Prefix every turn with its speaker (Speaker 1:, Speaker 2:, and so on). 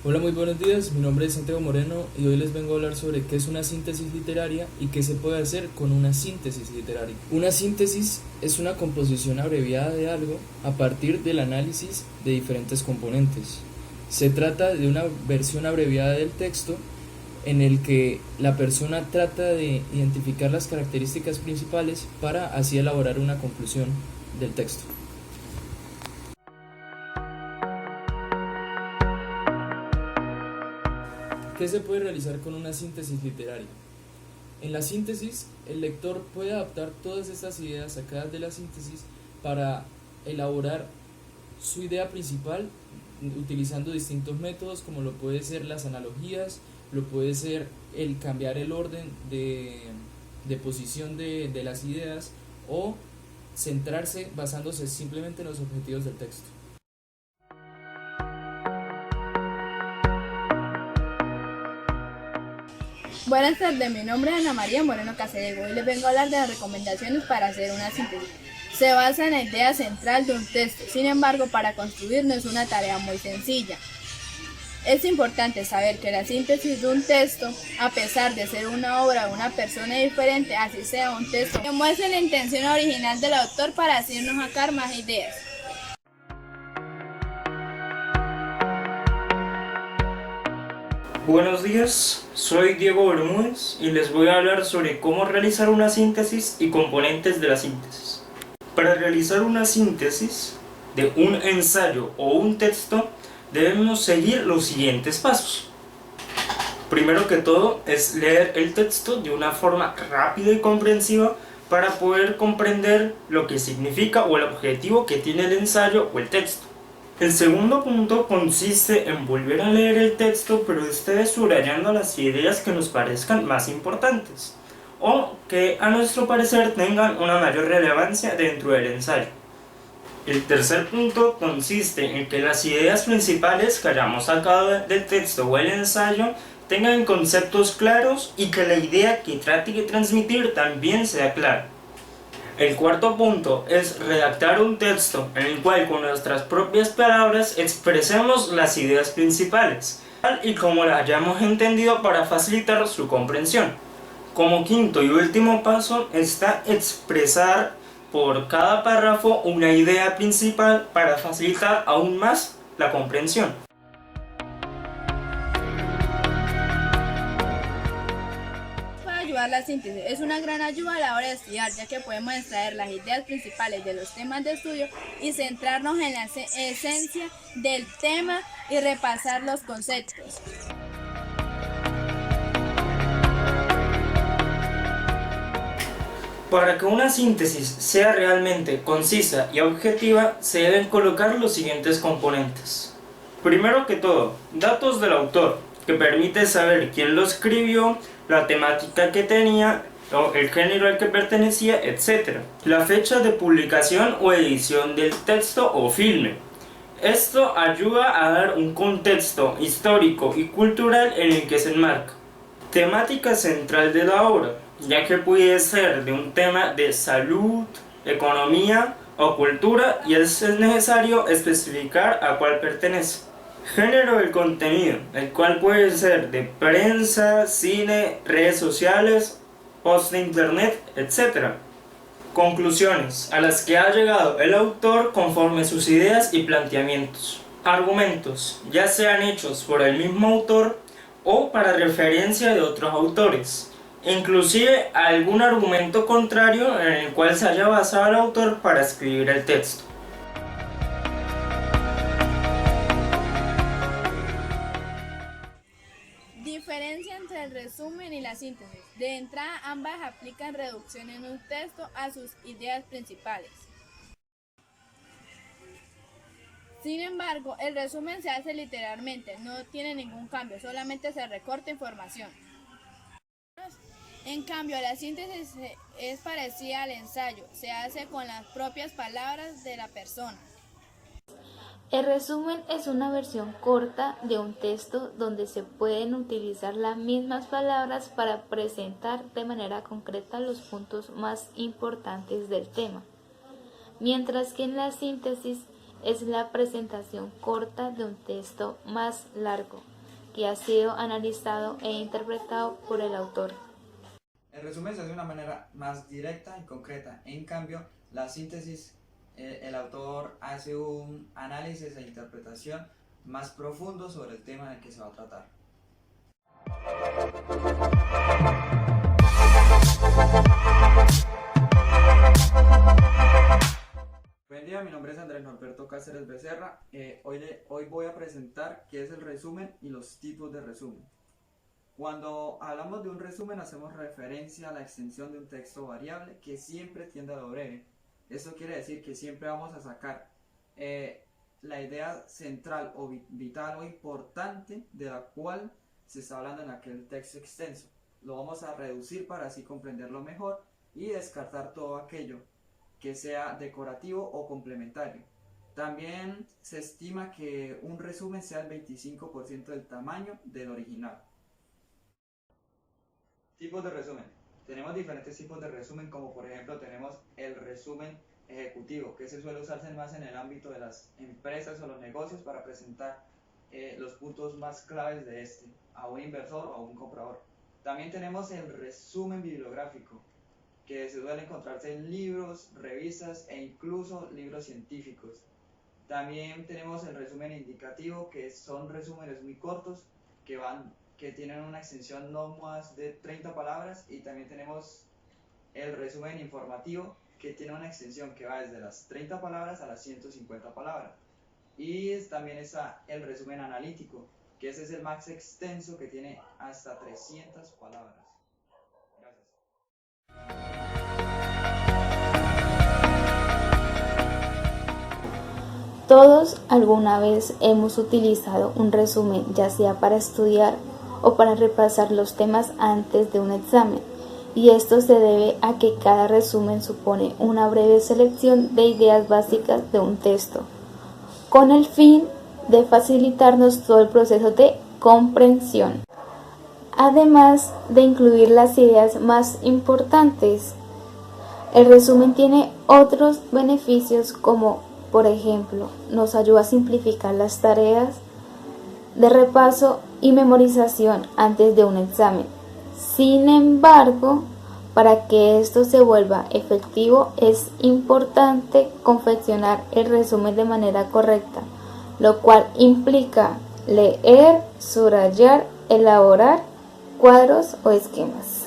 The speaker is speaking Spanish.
Speaker 1: Hola, muy buenos días. Mi nombre es Santiago Moreno y hoy les vengo a hablar sobre qué es una síntesis literaria y qué se puede hacer con una síntesis literaria. Una síntesis es una composición abreviada de algo a partir del análisis de diferentes componentes. Se trata de una versión abreviada del texto en el que la persona trata de identificar las características principales para así elaborar una conclusión del texto. ¿Qué se puede realizar con una síntesis literaria? En la síntesis, el lector puede adaptar todas estas ideas sacadas de la síntesis para elaborar su idea principal utilizando distintos métodos, como lo puede ser las analogías, lo puede ser el cambiar el orden de posición de las ideas, o centrarse basándose simplemente en los objetivos del texto.
Speaker 2: Buenas tardes, mi nombre es Ana María Moreno Casego y les vengo a hablar de las recomendaciones para hacer una síntesis. Se basa en la idea central de un texto, sin embargo, para construir no es una tarea muy sencilla. Es importante saber que la síntesis de un texto, a pesar de ser una obra de una persona diferente, así sea un texto que muestre la intención original del autor para hacernos sacar más ideas.
Speaker 3: Buenos días, soy Diego Bermúdez y les voy a hablar sobre cómo realizar una síntesis y componentes de la síntesis. Para realizar una síntesis de un ensayo o un texto debemos seguir los siguientes pasos. Primero que todo es leer el texto de una forma rápida y comprensiva para poder comprender lo que significa o el objetivo que tiene el ensayo o el texto. El segundo punto consiste en volver a leer el texto, pero esta vez subrayando las ideas que nos parezcan más importantes o que a nuestro parecer tengan una mayor relevancia dentro del ensayo. El tercer punto consiste en que las ideas principales que hayamos sacado del texto o el ensayo tengan conceptos claros y que la idea que trate de transmitir también sea clara. El cuarto punto es redactar un texto en el cual con nuestras propias palabras expresemos las ideas principales, tal y como las hayamos entendido para facilitar su comprensión. Como quinto y último paso está expresar por cada párrafo una idea principal para facilitar aún más la comprensión.
Speaker 2: Para ayudar la síntesis es una gran ayuda a la hora de estudiar, ya que podemos extraer las ideas principales de los temas de estudio y centrarnos en la esencia del tema y repasar los conceptos.
Speaker 3: Para que una síntesis sea realmente concisa y objetiva, se deben colocar los siguientes componentes. Primero que todo, datos del autor, que permite saber quién lo escribió, la temática que tenía, el género al que pertenecía, etc. La fecha de publicación o edición del texto o filme. Esto ayuda a dar un contexto histórico y cultural en el que se enmarca. Temática central de la obra, ya que puede ser de un tema de salud, economía o cultura y es necesario especificar a cuál pertenece. Género del contenido, el cual puede ser de prensa, cine, redes sociales, post de internet, etc. Conclusiones a las que ha llegado el autor conforme sus ideas y planteamientos. Argumentos, ya sean hechos por el mismo autor o para referencia de otros autores. Inclusive algún argumento contrario en el cual se haya basado el autor para escribir el texto.
Speaker 2: Diferencia entre el resumen y la síntesis. De entrada, ambas aplican reducción en un texto a sus ideas principales. Sin embargo, el resumen se hace literalmente, no tiene ningún cambio, solamente se recorta información. En cambio, la síntesis es parecida al ensayo, se hace con las propias palabras de la persona.
Speaker 4: El resumen es una versión corta de un texto donde se pueden utilizar las mismas palabras para presentar de manera concreta los puntos más importantes del tema, mientras que en la síntesis es la presentación corta de un texto más largo, que ha sido analizado e interpretado por el autor.
Speaker 5: El resumen se hace de una manera más directa y concreta. En cambio, la síntesis, el autor hace un análisis e interpretación más profundo sobre el tema del que se va a tratar. Buen día, mi nombre es Andrés Norberto Cáceres Becerra. Hoy voy a presentar qué es el resumen y los tipos de resumen. Cuando hablamos de un resumen hacemos referencia a la extensión de un texto variable que siempre tiende a lo breve. Esto quiere decir que siempre vamos a sacar la idea central o vital o importante de la cual se está hablando en aquel texto extenso. Lo vamos a reducir para así comprenderlo mejor y descartar todo aquello que sea decorativo o complementario. También se estima que un resumen sea el 25% del tamaño del original. Tipos de resumen. Tenemos diferentes tipos de resumen, como por ejemplo tenemos el resumen ejecutivo, que se suele usarse más en el ámbito de las empresas o los negocios para presentar los puntos más claves de este a un inversor o a un comprador. También tenemos el resumen bibliográfico, que se suele encontrarse en libros, revistas e incluso libros científicos. También tenemos el resumen indicativo, que son resúmenes muy cortos que tienen una extensión no más de 30 palabras, y también tenemos el resumen informativo, que tiene una extensión que va desde las 30 palabras a las 150 palabras. Y también está el resumen analítico, que ese es el más extenso, que tiene hasta 300 palabras. Gracias.
Speaker 4: Todos alguna vez hemos utilizado un resumen, ya sea para estudiar o para repasar los temas antes de un examen, y esto se debe a que cada resumen supone una breve selección de ideas básicas de un texto, con el fin de facilitarnos todo el proceso de comprensión, además de incluir las ideas más importantes. El resumen tiene otros beneficios, como por ejemplo, nos ayuda a simplificar las tareas de repaso y memorización antes de un examen. Sin embargo, para que esto se vuelva efectivo es importante confeccionar el resumen de manera correcta, lo cual implica leer, subrayar, elaborar cuadros o esquemas.